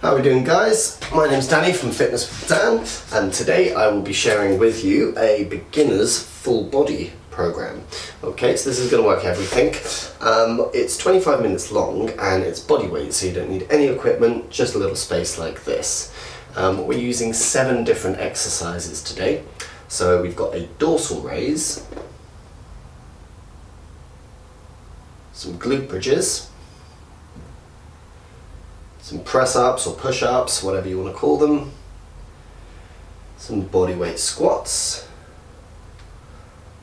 How are we doing, guys? My name's Danny from Fitness with Dan, and today I will be sharing with you a beginner's full body program. Okay, so this is going to work everything. It's 25 minutes long and it's body weight, so you don't need any equipment, just a little space like this. We're using 7 different exercises today. So we've got a dorsal raise, some glute bridges, some press-ups or push-ups, whatever you want to call them, some body weight squats,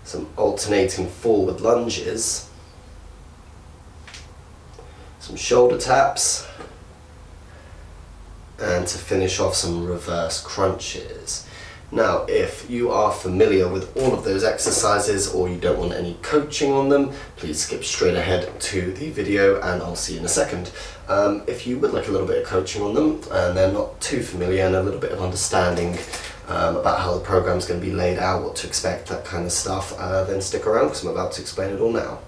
some alternating forward lunges, some shoulder taps, and to finish off some reverse crunches. Now, if you are familiar with all of those exercises or you don't want any coaching on them, please skip straight ahead to the video and I'll see you in a second. If you would like a little bit of coaching on them and they're not too familiar and a little bit of understanding about how the program's going to be laid out, what to expect, that kind of stuff, then stick around because I'm about to explain it all now.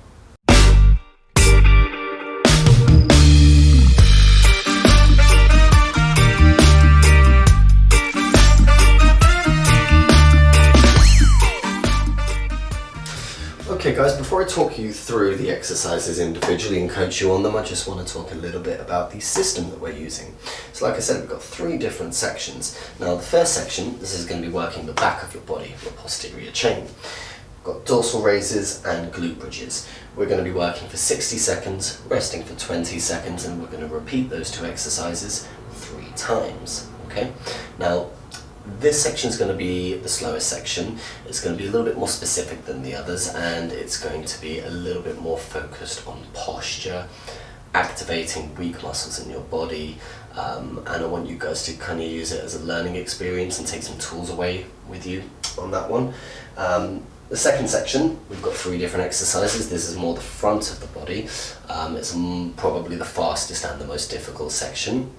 Okay guys, before I talk you through the exercises individually and coach you on them, I just want to talk a little bit about the system that we're using. So like I said, we've got 3 different sections. Now the first section, this is going to be working the back of your body, your posterior chain. We've got dorsal raises and glute bridges. We're going to be working for 60 seconds, resting for 20 seconds, and we're going to repeat those 2 exercises 3 times. Okay? Now, this section is going to be the slowest section. It's going to be a little bit more specific than the others, and it's going to be a little bit more focused on posture, activating weak muscles in your body, and I want you guys to kind of use it as a learning experience and take some tools away with you on that one. The second section, we've got 3 different exercises. This is more the front of the body. It's probably the fastest and the most difficult section.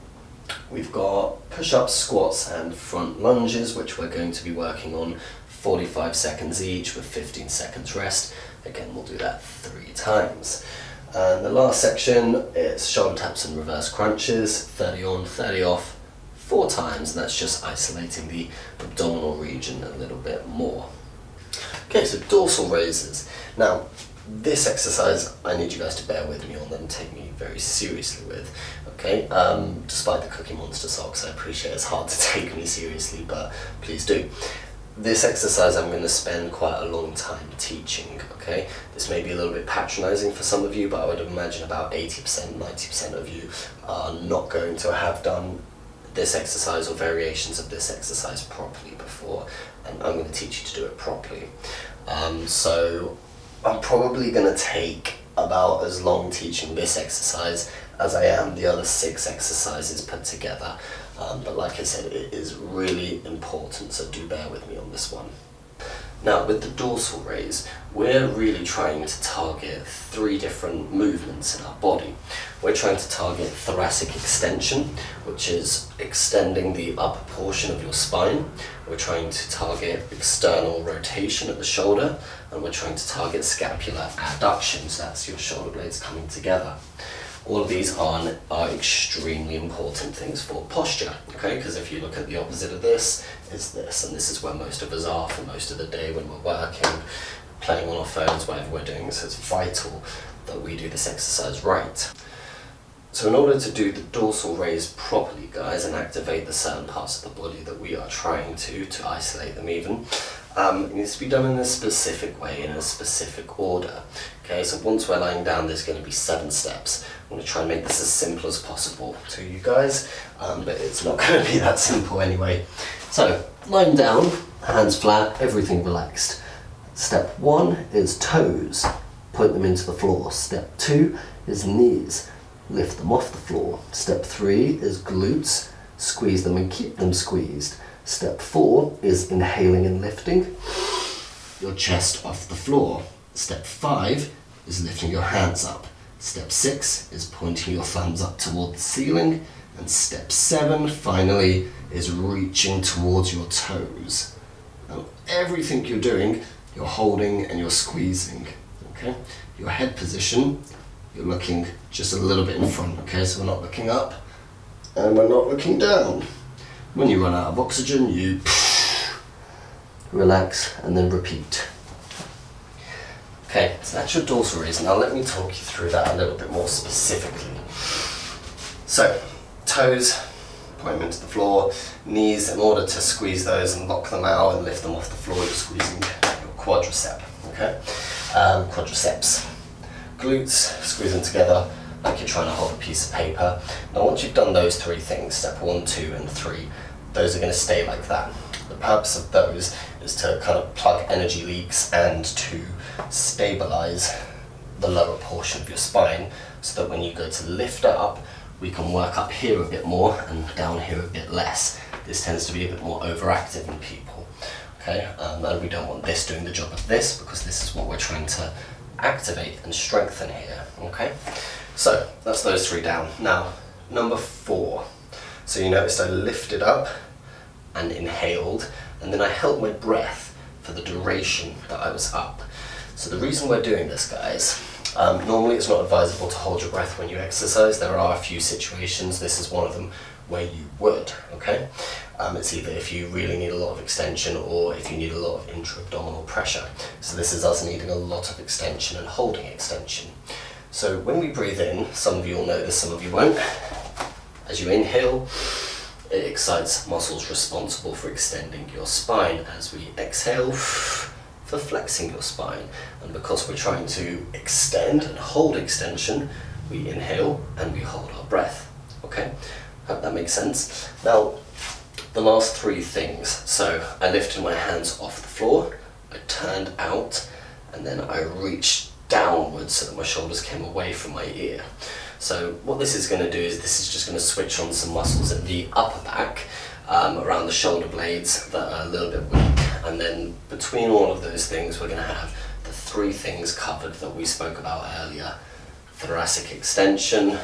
We've got push-ups, squats and front lunges, which we're going to be working on 45 seconds each with 15 seconds rest. Again, we'll do that 3 times. And the last section is shoulder taps and reverse crunches, 30 on, 30 off, 4 times, and that's just isolating the abdominal region a little bit more. Okay, so dorsal raises. Now, this exercise, I need you guys to bear with me on and take me very seriously with, okay? Despite the Cookie Monster socks, I appreciate it's hard to take me seriously, but please do. This exercise I'm going to spend quite a long time teaching, okay? This may be a little bit patronizing for some of you, but I would imagine about 80%, 90% of you are not going to have done this exercise or variations of this exercise properly before, and I'm going to teach you to do it properly. So I'm probably going to take about as long teaching this exercise as I am the other 6 exercises put together. But like I said, it is really important, so do bear with me on this one. Now, with the dorsal raise, we're really trying to target 3 different movements in our body. We're trying to target thoracic extension, which is extending the upper portion of your spine. We're trying to target external rotation at the shoulder, and we're trying to target scapular adductions, that's your shoulder blades coming together. All of these are extremely important things for posture, okay? Because if you look at the opposite of this, is this, and this is where most of us are for most of the day when we're working, playing on our phones, whatever we're doing, so it's vital that we do this exercise right. So in order to do the dorsal raise properly, guys, and activate the certain parts of the body that we are trying to isolate them even, it needs to be done in a specific way, in a specific order. Okay, so once we're lying down, there's going to be 7 steps. I'm going to try and make this as simple as possible to you guys, but it's not going to be that simple anyway. So, lying down, hands flat, everything relaxed. Step 1 is toes, point them into the floor. Step 2 is knees, lift them off the floor. Step 3 is glutes, squeeze them and keep them squeezed. Step 4 is inhaling and lifting your chest off the floor. Step 5 is lifting your hands up. Step 6 is pointing your thumbs up toward the ceiling. And step 7, finally, is reaching towards your toes. Now, everything you're doing, you're holding and you're squeezing, okay? Your head position, you're looking just a little bit in front, okay? So we're not looking up, and we're not looking down. When you run out of oxygen, you relax and then repeat. Okay, so that's your dorsal raise. Now let me talk you through that a little bit more specifically. So, toes, point them into the floor, knees, in order to squeeze those and lock them out and lift them off the floor, you're squeezing your quadricep, okay? Quadriceps. Glutes, squeeze them together like you're trying to hold a piece of paper. Now once you've done those three things, step 1, 2 and 3, those are going to stay like that. The purpose of those is to kind of plug energy leaks and to stabilize the lower portion of your spine so that when you go to lift it up, we can work up here a bit more and down here a bit less. This tends to be a bit more overactive in people, okay? And we don't want this doing the job of this, because this is what we're trying to activate and strengthen here, okay? So that's those three down. Now, number 4. So you noticed I lifted up and inhaled, and then I held my breath for the duration that I was up. So the reason we're doing this, guys, normally it's not advisable to hold your breath when you exercise. There are a few situations, this is one of them, where you would, okay? It's either if you really need a lot of extension or if you need a lot of intra-abdominal pressure. So this is us needing a lot of extension and holding extension. So when we breathe in, some of you will know this, some of you won't. As you inhale, it excites muscles responsible for extending your spine. As we exhale, for flexing your spine. And because we're trying to extend and hold extension, we inhale and we hold our breath. Okay? Hope that makes sense. Now, the last 3 things. So I lifted my hands off the floor, I turned out, and then I reached downwards so that my shoulders came away from my ear. So what this is going to do is this is just going to switch on some muscles in the upper back, around the shoulder blades that are a little bit weak. And then between all of those things, we're going to have the 3 things covered that we spoke about earlier. Thoracic extension,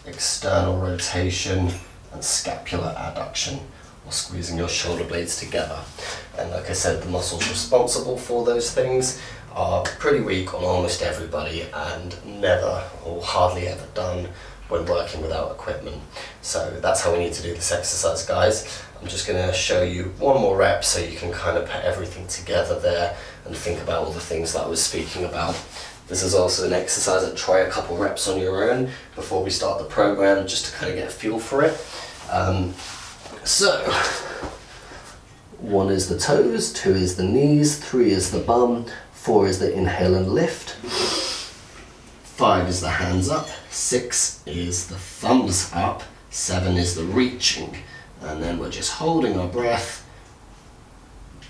external rotation, and scapular adduction, or squeezing your shoulder blades together. And like I said, the muscles responsible for those things are pretty weak on almost everybody and never or hardly ever done when working without equipment. So that's how we need to do this exercise, guys. I'm just going to show you one more rep so you can kind of put everything together there and think about all the things that I was speaking about. This is also an exercise that try a couple reps on your own before we start the program, just to kind of get a feel for it. So 1 is the toes, 2 is the knees, 3 is the bum, 4 is the inhale and lift, 5 is the hands up, 6 is the thumbs up, 7 is the reaching, and then we're just holding our breath.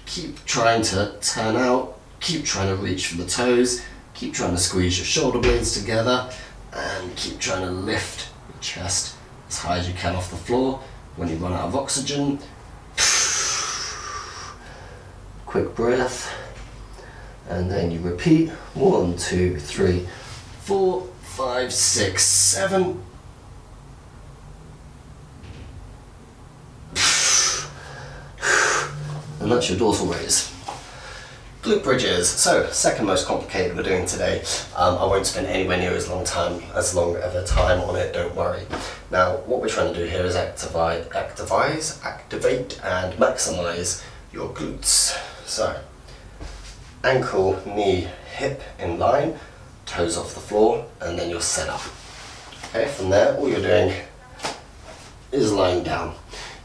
Keep trying to turn out, keep trying to reach for the toes, keep trying to squeeze your shoulder blades together, and keep trying to lift your chest as high as you can off the floor. When you run out of oxygen, quick breath, and then you repeat. 1, 2, 3, 4, 5, 6, 7. And that's your dorsal raise. Glute bridges. So, second most complicated we're doing today. I won't spend anywhere near as long of a time on it, don't worry. Now, what we're trying to do here is activate and maximize your glutes. So, ankle, knee, hip in line, toes off the floor, and then you're set up. Okay, from there, all you're doing is lying down.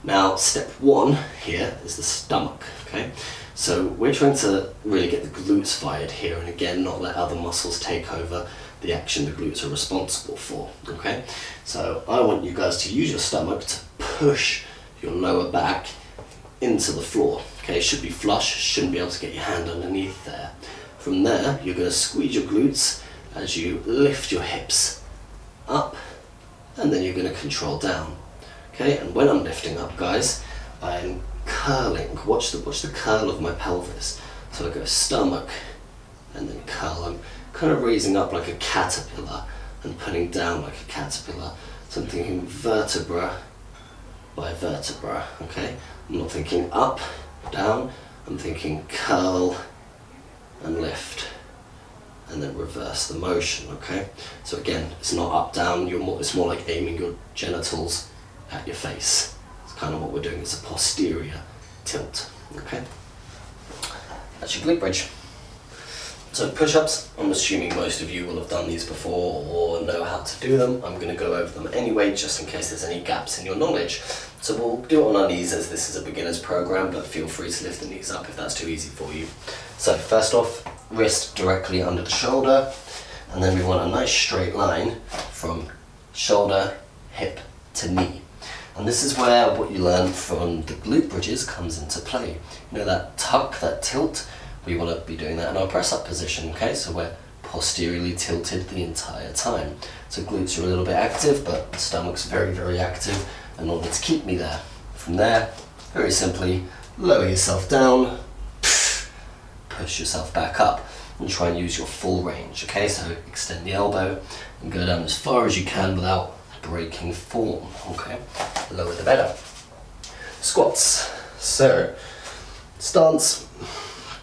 Now, step 1 here is the stomach, okay? So we're trying to really get the glutes fired here, and again, not let other muscles take over the action the glutes are responsible for, okay? So I want you guys to use your stomach to push your lower back into the floor, okay? It should be flush, shouldn't be able to get your hand underneath there. From there, you're going to squeeze your glutes as you lift your hips up, and then you're going to control down, okay? And when I'm lifting up, guys, I'm curling. Watch the curl of my pelvis. So I go stomach and then curl. I'm kind of raising up like a caterpillar and putting down like a caterpillar. So I'm thinking vertebra by vertebra, okay? I'm not thinking up, down, I'm thinking curl and lift, and then reverse the motion, okay? So again, it's not up, down, it's more like aiming your genitals at your face. It's kind of what we're doing, it's a posterior tilt, okay? That's your glute bridge. So push-ups, I'm assuming most of you will have done these before or know how to do them. I'm going to go over them anyway, just in case there's any gaps in your knowledge. So we'll do it on our knees, as this is a beginner's program, but feel free to lift the knees up if that's too easy for you. So first off, wrist directly under the shoulder, and then we want a nice straight line from shoulder, hip to knee. And this is where what you learn from the glute bridges comes into play. You know, that tuck, that tilt, we want to be doing that in our press up position, okay? So we're posteriorly tilted the entire time. So glutes are a little bit active, but the stomach's very, very active in order to keep me there. From there, very simply, lower yourself down, push yourself back up, and try and use your full range, okay? So extend the elbow and go down as far as you can without breaking form, okay? The lower the better. Squats. So, stance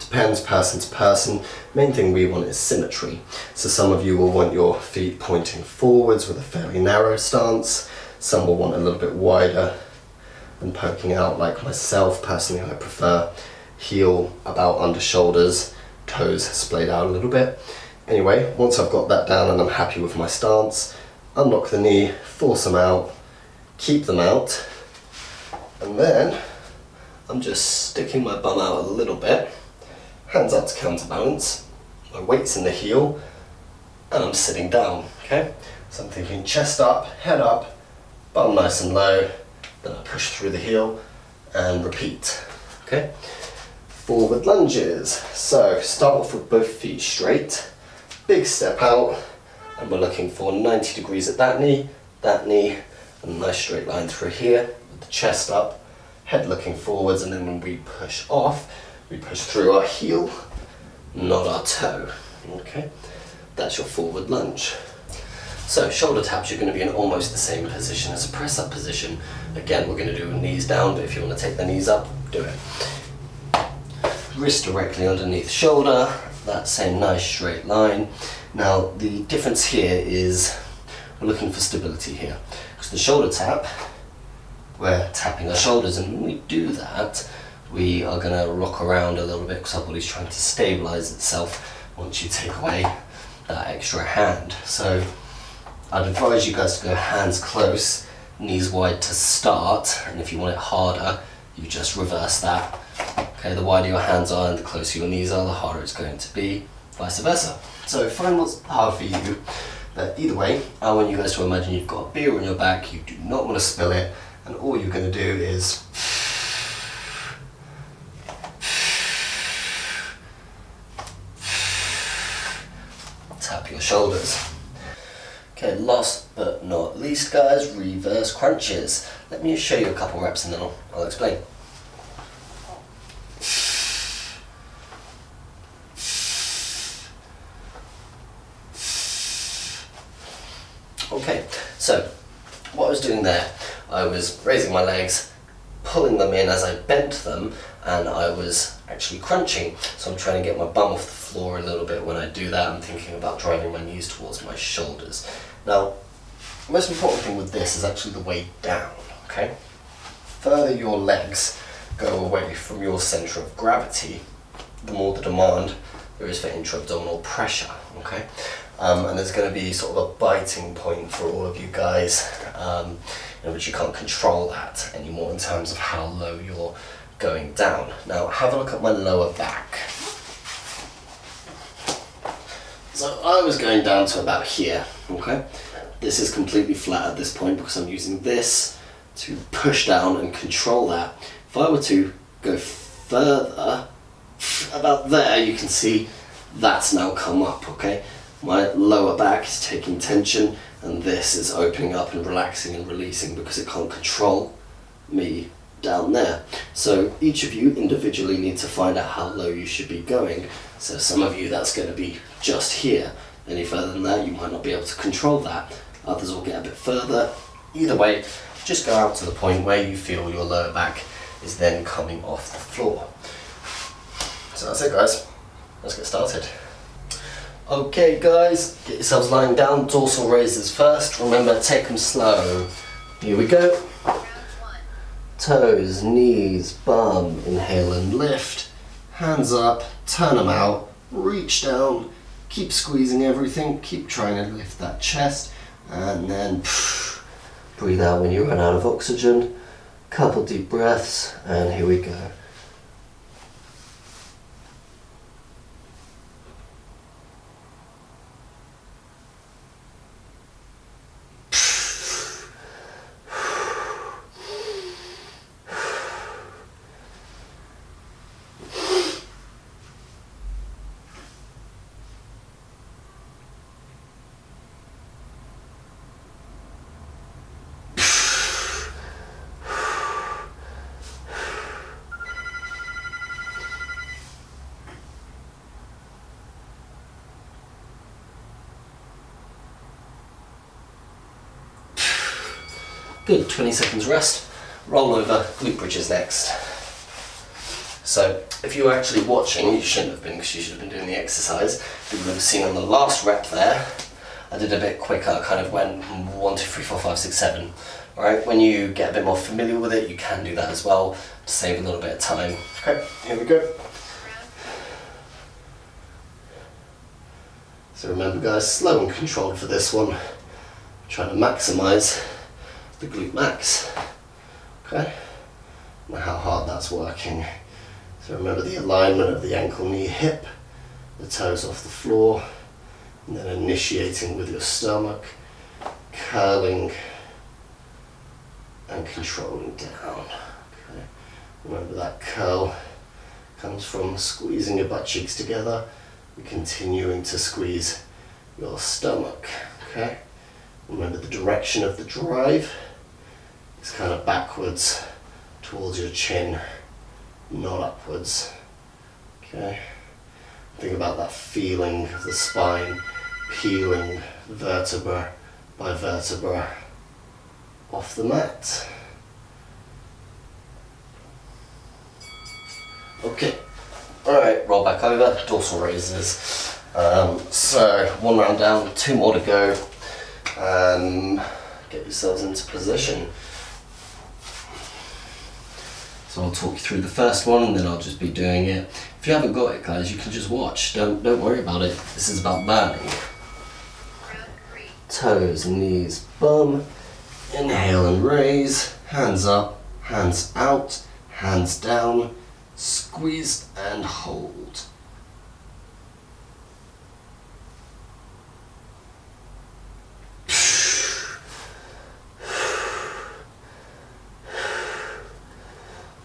depends person to person. Main thing we want is symmetry. So some of you will want your feet pointing forwards with a fairly narrow stance. Some will want a little bit wider and poking out, like myself. Personally, I prefer heel about under shoulders, toes splayed out a little bit. Anyway, once I've got that down and I'm happy with my stance, unlock the knee, force them out, keep them out, and then I'm just sticking my bum out a little bit, hands up to counterbalance, my weight's in the heel, and I'm sitting down, okay? So I'm thinking chest up, head up, bum nice and low, then I push through the heel, and repeat, okay? Forward lunges. So start off with both feet straight, big step out, and we're looking for 90 degrees at that knee, and a nice straight line through here, with the chest up, head looking forwards, and then when we push off, we push through our heel, not our toe, okay? That's your forward lunge. So shoulder taps, you're going to be in almost the same position as a press-up position. Again, we're going to do knees down, but if you want to take the knees up, do it. Wrist directly underneath shoulder, that same nice straight line. Now the difference here is we're looking for stability here. Because the shoulder tap, we're tapping our shoulders, and when we do that, we are going to rock around a little bit because our body's trying to stabilize itself once you take away that extra hand. So I'd advise you guys to go hands close, knees wide to start, and if you want it harder, you just reverse that. Okay, the wider your hands are and the closer your knees are, the harder it's going to be, vice versa. So find what's hard for you, but either way, I want you guys to imagine you've got a beer on your back, you do not want to spill it, and all you're going to do is tap your shoulders. Okay, last but not least guys, reverse crunches. Let me just show you a couple reps and then I'll explain. Okay, so what I was doing there, I was raising my legs, pulling them in as I bent them, and I was actually crunching. So I'm trying to get my bum off the floor a little bit when I do that. I'm thinking about driving my knees towards my shoulders. Now, the most important thing with this is actually the way down, okay? Further your legs go away from your center of gravity, the more the demand there is for intra-abdominal pressure, okay? And there's going to be sort of a biting point for all of you guys, in which you can't control that anymore in terms of how low you're going down. Now have a look at my lower back. So I was going down to about here, okay? This is completely flat at this point because I'm using this to push down and control that. If I were to go further, about there, you can see that's now come up, okay? My lower back is taking tension and this is opening up and relaxing and releasing because it can't control me down there. So each of you individually need to find out how low you should be going. So some of you that's going to be just here. Any further than that you might not be able to control that. Others will get a bit further. Either way, just go out to the point where you feel your lower back is then coming off the floor. So that's it guys, let's get started. Okay guys, get yourselves lying down, dorsal raises first. Remember, take them slow. Here we go. toes, knees, bum, inhale and lift, hands up, turn them out, reach down, keep squeezing everything, keep trying to lift that chest, and then breathe out when you run out of oxygen. Couple deep breaths, and here we go. Good, 20 seconds rest. Roll over, glute bridges next. So if you were actually watching, you shouldn't have been because you should have been doing the exercise. You would have seen on the last rep there, I did a bit quicker, I kind of went 1, 2, 3, 4, 5, 6, 7. Alright, when you get a bit more familiar with it, you can do that as well to save a little bit of time. Okay, here we go. So remember guys, slow and controlled for this one. Trying to maximise the glute max. Okay, now how hard that's working. So remember the alignment of the ankle, knee, hip, the toes off the floor, and then initiating with your stomach, curling and controlling down. Okay. Remember that curl comes from squeezing your butt cheeks together and continuing to squeeze your stomach. Okay. Remember the direction of the drive is kind of backwards towards your chin, not upwards. Okay. Think about that feeling of the spine peeling vertebra by vertebra off the mat. Okay. Alright, roll back over, dorsal raises. So 1 round down, 2 more to go. Get yourselves into position. So I'll talk you through the first one and then I'll just be doing it. If you haven't got it guys, you can just watch. Don't worry about it. This is about burning. Toes, knees, bum. Inhale and raise. Hands up, hands out, hands down. Squeeze and hold.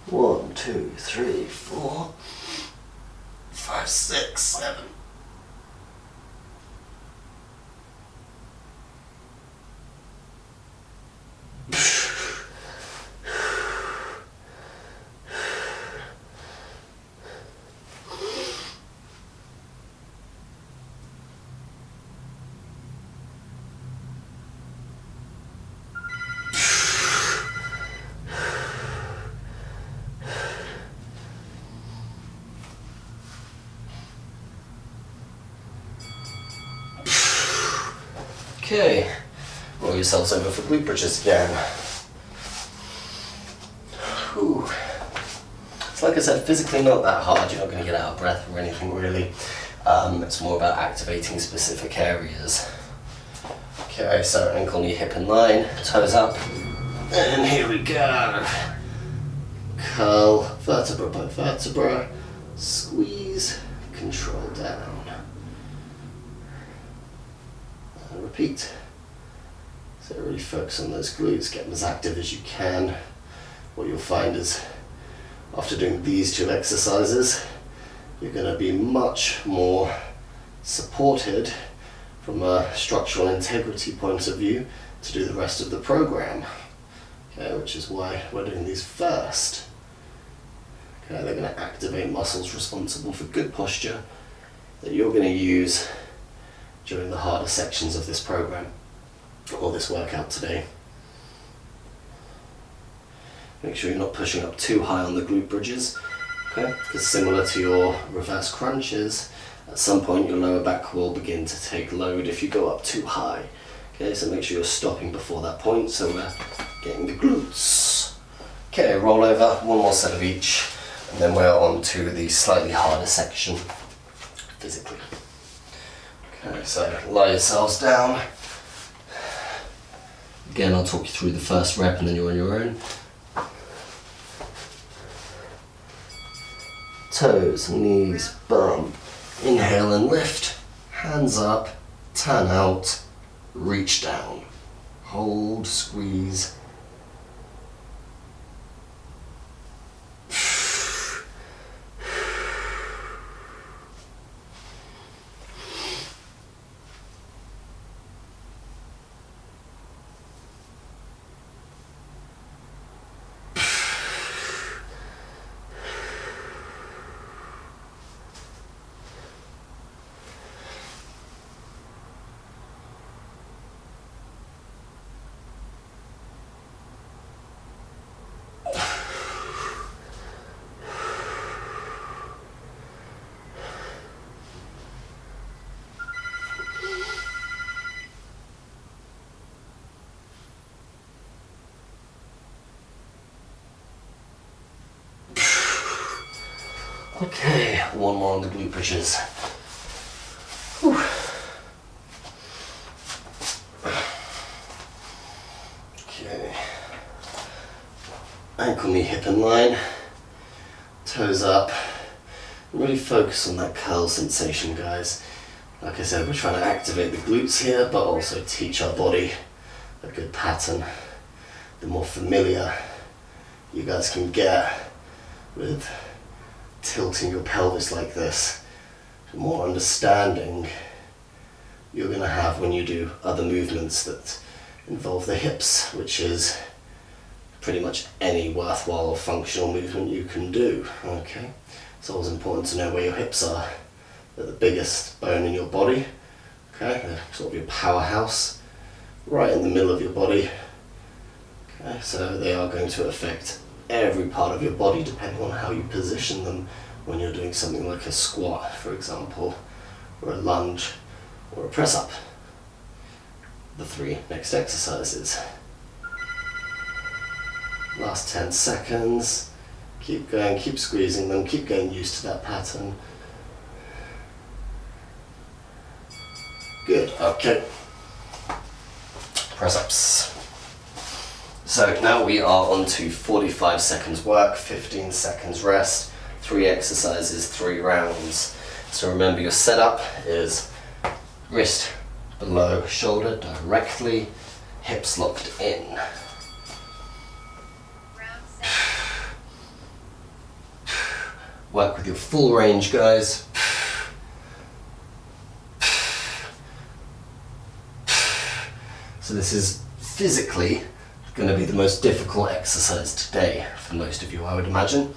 One, 2, 3, 4, 5, 6, 7. Okay, roll yourselves over for glute bridges again. Whew. It's like I said, physically not that hard, you're not going to get out of breath or anything really. It's more about activating specific areas. Okay, so ankle, knee, hip in line, toes up, and here we go. Curl, vertebra by vertebra, squeeze, control down. Repeat. So really focus on those glutes, get them as active as you can. What you'll find is after doing these 2 exercises, you're going to be much more supported from a structural integrity point of view to do the rest of the program. Okay, which is why we're doing these first. Okay, they're going to activate muscles responsible for good posture that you're going to use during the harder sections of this program or this workout today. Make sure you're not pushing up too high on the glute bridges, okay? Because similar to your reverse crunches, at some point your lower back will begin to take load if you go up too high. Okay, so make sure you're stopping before that point so we're getting the glutes Okay, roll over, one more set of each, and then we're on to the slightly harder section physically. Okay, so lie yourselves down. Again, I'll talk you through the first rep and then you're on your own. Toes, knees, bum. Inhale and lift. Hands up, turn out, reach down. Hold, squeeze. Okay, one more on the glute bridges. Whew. Okay. Ankle, knee, hip in line. Toes up. Really focus on that curl sensation, guys. Like I said, we're trying to activate the glutes here, but also teach our body a good pattern. The more familiar you guys can get with tilting your pelvis like this, the more understanding you're going to have when you do other movements that involve the hips, which is pretty much any worthwhile or functional movement you can do. Okay, it's always important to know where your hips are. They're the biggest bone in your body. Okay, they're sort of your powerhouse, right in the middle of your body. Okay, so they are going to affect every part of your body depending on how you position them when you're doing something like a squat, for example, or a lunge, or a press up. The three next exercises. Last 10 seconds. Keep going, keep squeezing them, keep getting used to that pattern. Good, okay. Press ups. So now we are on to 45 seconds work, 15 seconds rest, 3 exercises, 3 rounds. So remember, your setup is wrist below shoulder directly, hips locked in. Work with your full range, guys. So this is physically going to be the most difficult exercise today for most of you, I would imagine.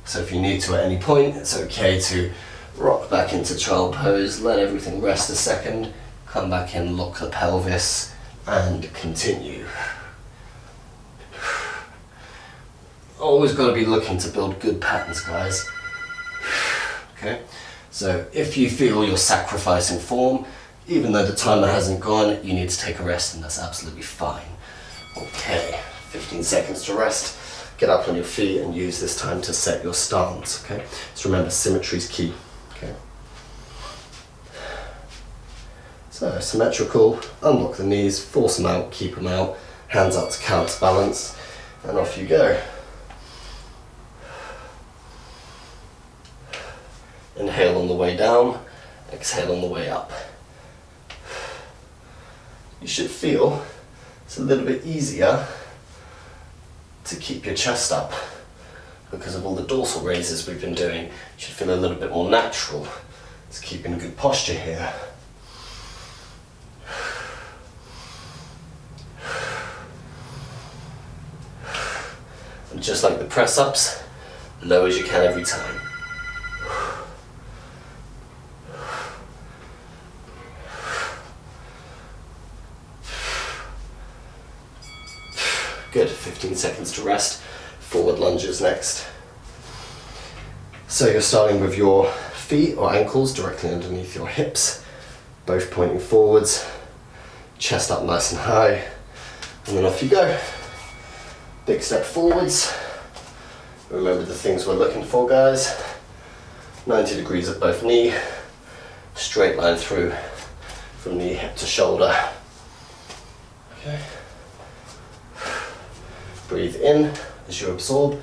So if you need to at any point, it's okay to rock back into child pose, let everything rest a second, come back in, lock the pelvis, and continue. Always got to be looking to build good patterns, guys. Okay, so if you feel you're sacrificing form, even though the timer hasn't gone, you need to take a rest, and that's absolutely fine. Okay, 15 seconds to rest. Get up on your feet and use this time to set your stance, okay? So remember, symmetry is key, okay? So, symmetrical, unlock the knees, force them out, keep them out, hands up to counterbalance, and off you go. Inhale on the way down, exhale on the way up. You should feel it's a little bit easier to keep your chest up because of all the dorsal raises we've been doing. You should feel a little bit more natural. It's keeping good posture here. And just like the press ups, low as you can every time. Good, 15 seconds to rest. Forward lunges next. So you're starting with your feet or ankles directly underneath your hips, both pointing forwards, chest up nice and high, and then off you go. Big step forwards. Remember the things we're looking for, guys. 90 degrees at both knee. Straight line through from knee, hip to shoulder. Okay. Breathe in as you absorb.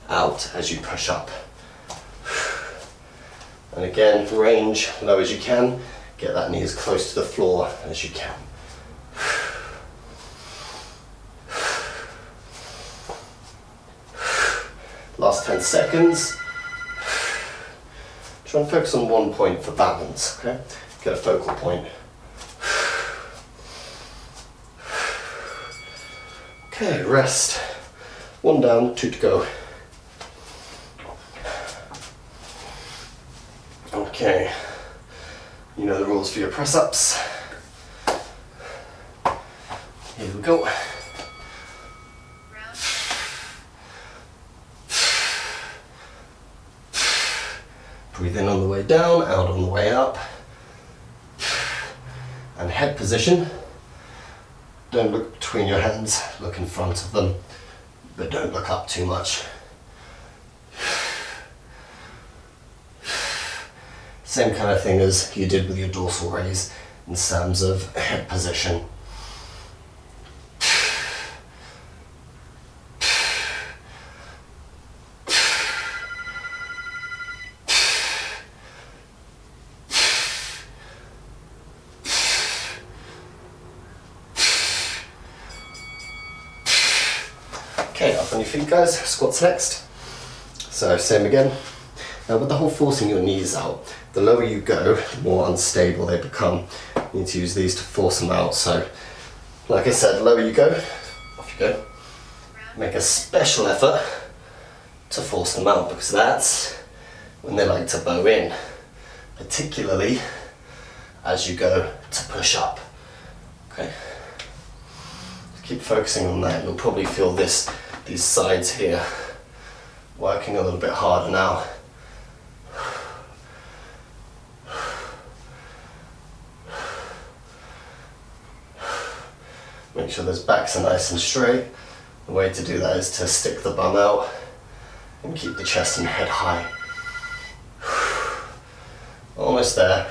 Out as you push up. And again, range low as you can. Get that knee as close to the floor as you can. Last 10 seconds. Try and focus on one point for balance, okay? Get a focal point. Okay, rest. 1 down, 2 to go. Okay, you know the rules for your press-ups. Here we go. Breathe in on the way down, out on the way up. And head position. Don't look between your hands, look in front of them, but don't look up too much. Same kind of thing as you did with your dorsal raise in terms of head position. Okay, up on your feet, guys. Squats next. So same again. Now with the whole forcing your knees out, the lower you go, the more unstable they become. You need to use these to force them out. So like I said, the lower you go, off you go. Make a special effort to force them out, because that's when they like to bow in, particularly as you go to push up. Okay. Keep focusing on that. You'll probably feel these sides here working a little bit harder now. Make sure those backs are nice and straight. The way to do that is to stick the bum out and keep the chest and head high. Almost there.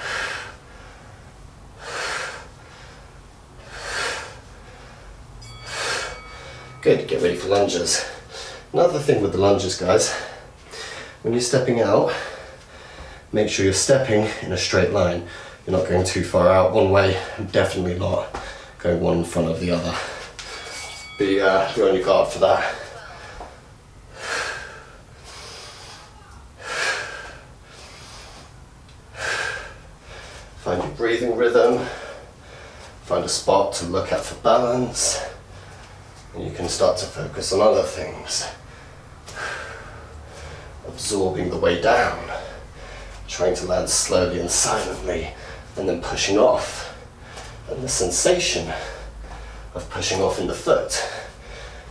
Good, get ready for lunges. Another thing with the lunges, guys, when you're stepping out, make sure you're stepping in a straight line. You're not going too far out one way, and definitely not going one in front of the other. Be on your guard for that. Find your breathing rhythm, find a spot to look at for balance, and you can start to focus on other things. Absorbing the way down, trying to land slowly and silently, and then pushing off. And the sensation of pushing off in the foot.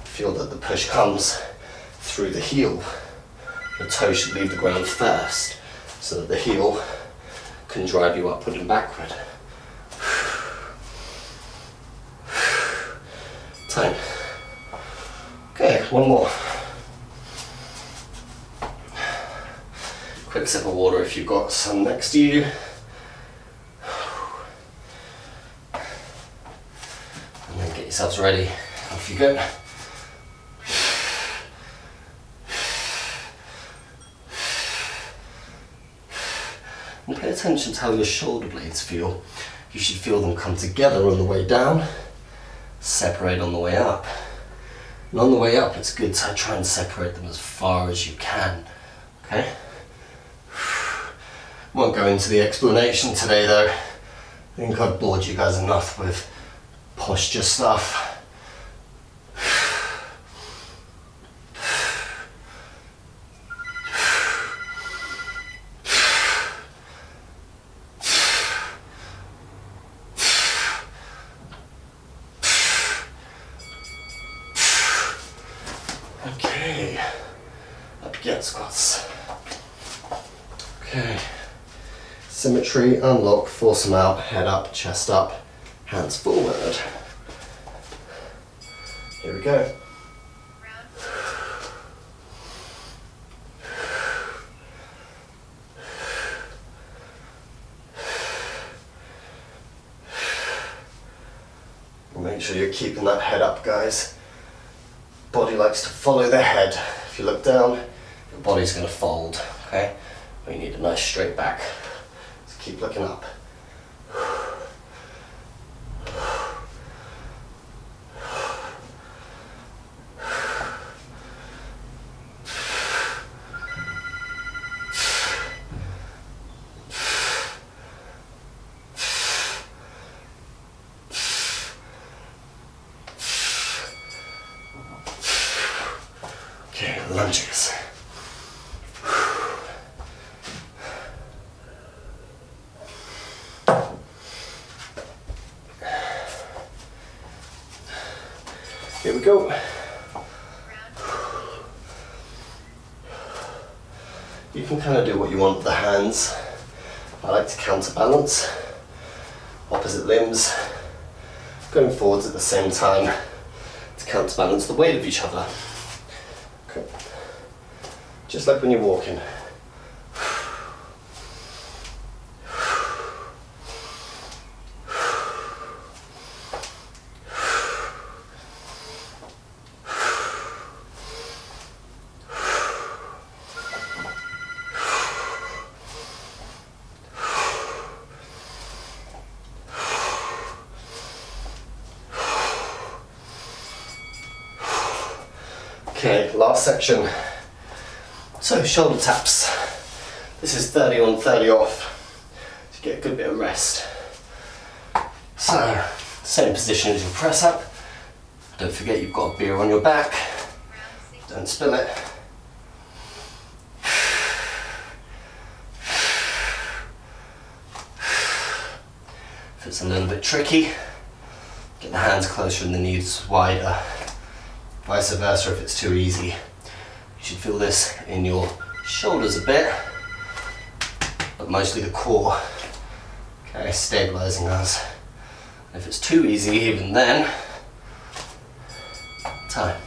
Feel that the push comes through the heel. The toe should leave the ground first, so that the heel can drive you upward and backward. Time. Okay, one more. Quick sip of water if you've got some next to you. And then get yourselves ready. Off you go. And pay attention to how your shoulder blades feel. You should feel them come together on the way down, separate on the way up. And on the way up, it's good to try and separate them as far as you can. Okay? Won't go into the explanation today though. I think I've bored you guys enough with posture stuff. Okay, up again, squats. Okay, symmetry, unlock, force them out, head up, chest up, hands forward. Here we go. sure you're keeping that head up, guys. Body likes to follow the head. If you look down, your body's going to fold, okay? But you need a nice straight back. So keep looking up. Okay, lunges. Here we go. You can kind of do what you want with the hands. I like to counterbalance opposite limbs, going forwards at the same time to counterbalance the weight of each other. Okay. Just like when you're walking. Okay, last section. So shoulder taps. This is 30 on, 30 off to get a good bit of rest. So, same position as your press up. Don't forget you've got a beer on your back. Don't spill it. If it's a little bit tricky, get the hands closer and the knees wider. Vice versa, if it's too easy. You should feel this in your shoulders a bit, but mostly the core. Okay, stabilizing us. If it's too easy, even then, time.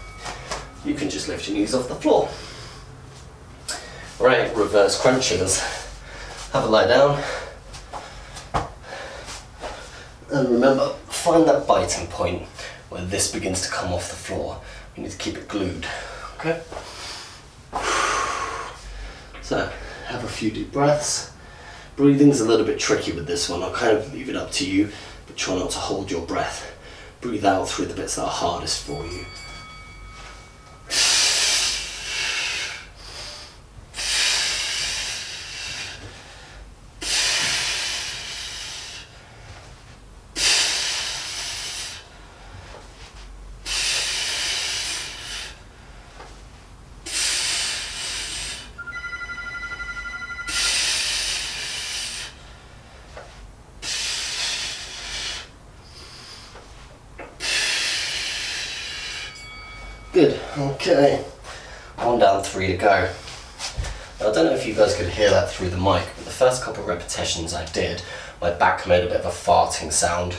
You can just lift your knees off the floor. Right, reverse crunches. Have a lie down. And remember, find that biting point where this begins to come off the floor. You need to keep it glued, okay? So, have a few deep breaths. Breathing's a little bit tricky with this one. I'll kind of leave it up to you, but try not to hold your breath. Breathe out through the bits that are hardest for you. Good, okay. 1 down, 3 to go. Now, I don't know if you guys could hear that through the mic, but the first couple of repetitions I did, my back made a bit of a farting sound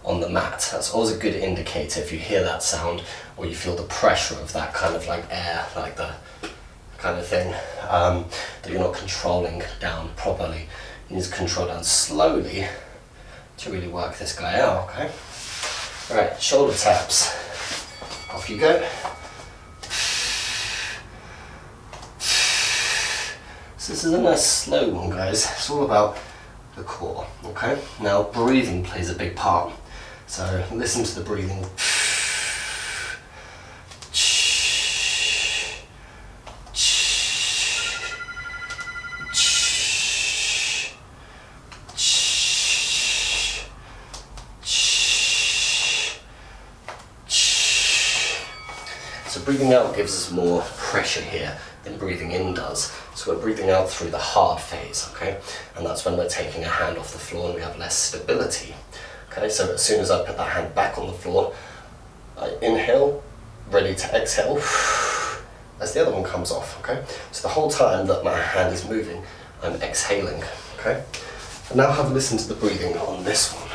on the mat. That's always a good indicator if you hear that sound, or you feel the pressure of that kind of like air, like the kind of thing, that you're not controlling down properly. You need to control down slowly to really work this guy out, okay? Alright, shoulder taps. Off you go. So this is a nice slow one, guys. It's all about the core, okay? Now breathing plays a big part. So listen to the breathing. So breathing out gives us more pressure here than breathing in does. So we're breathing out through the hard phase, okay? And that's when we're taking a hand off the floor and we have less stability. Okay, so as soon as I put that hand back on the floor, I inhale, ready to exhale, as the other one comes off, okay? So the whole time that my hand is moving, I'm exhaling, okay? And now have a listen to the breathing on this one.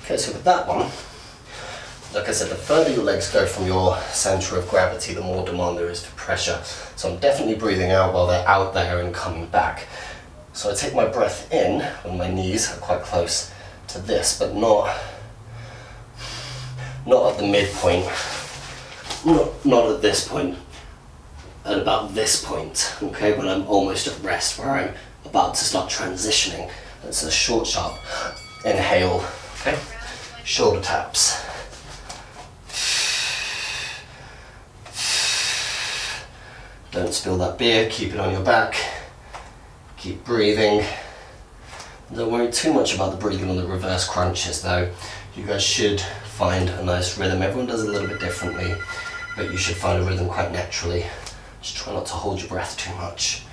Okay, so with that one, like I said, the further your legs go from your center of gravity, the more demand there is for pressure. So I'm definitely breathing out while they're out there and coming back. So I take my breath in when my knees are quite close to this, but not at the midpoint, not at this point, at about this point, okay, when I'm almost at rest, where I'm about to start transitioning. It's a short, sharp inhale, okay, shoulder taps. Don't spill that beer, keep it on your back, keep breathing. Don't worry too much about the breathing on the reverse crunches though. You guys should find a nice rhythm. Everyone does it a little bit differently, but you should find a rhythm quite naturally. Just try not to hold your breath too much.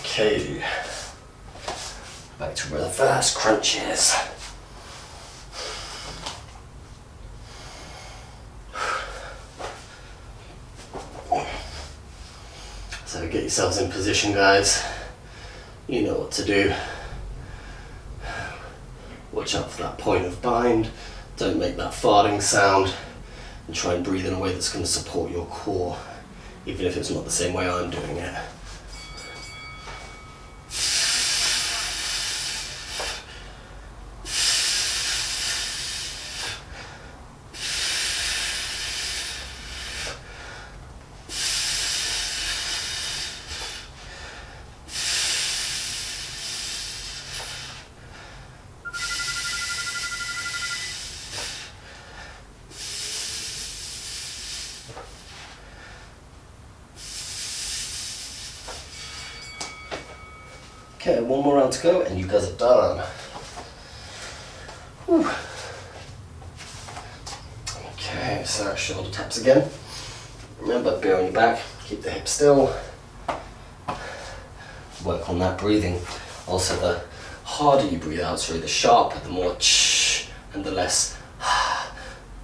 Okay, back to reverse crunches. So get yourselves in position, guys. You know what to do. Watch out for that point of bind. Don't make that farting sound. And try and breathe in a way that's going to support your core, even if it's not the same way I'm doing it. Okay, one more round to go and you guys are done. Whew. Okay, so shoulder taps again. Remember, beer on your back, keep the hips still. Work on that breathing. Also, the harder you breathe out, sorry, the sharper, the more ch, and the less,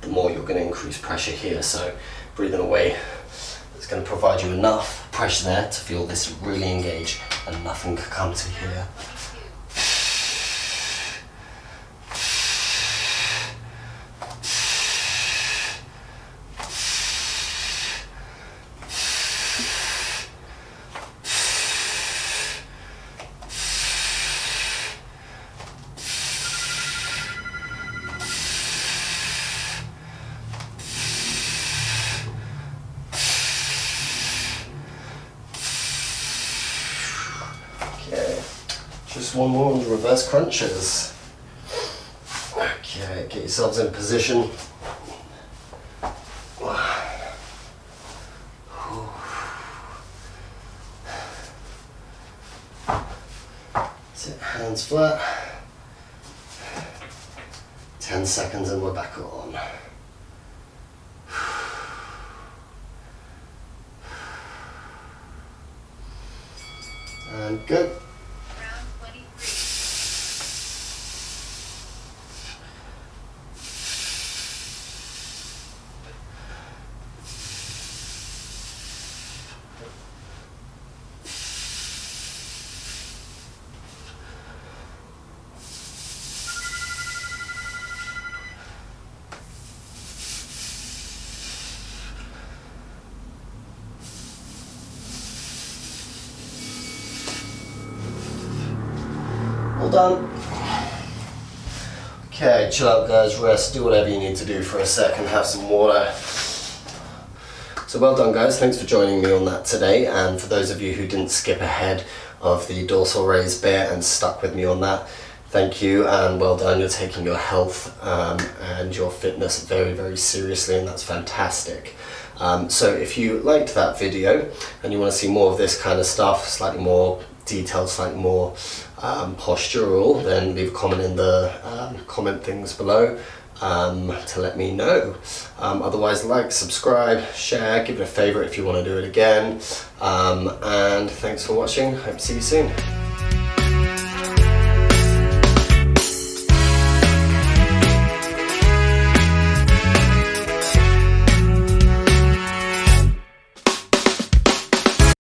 the more you're going to increase pressure here. So breathing away is going to provide you enough pressure there to feel this really engage and nothing can come to here. Just one more on the reverse crunches. Okay, get yourselves in position. Sit hands flat. 10 seconds and we're back on. And good. All done. Okay, chill out guys, rest, do whatever you need to do for a second, have some water. So well done guys, thanks for joining me on that today, and for those of you who didn't skip ahead of the dorsal raised bear and stuck with me on that, thank you and well done. You're taking your health and your fitness very, very seriously, and that's fantastic. So if you liked that video and you want to see more of this kind of stuff, slightly more detailed, slightly more postural, then leave a comment in the comment things below to let me know. Otherwise, like, subscribe, share, give it a favorite if you want to do it again, and thanks for watching. Hope to see you soon.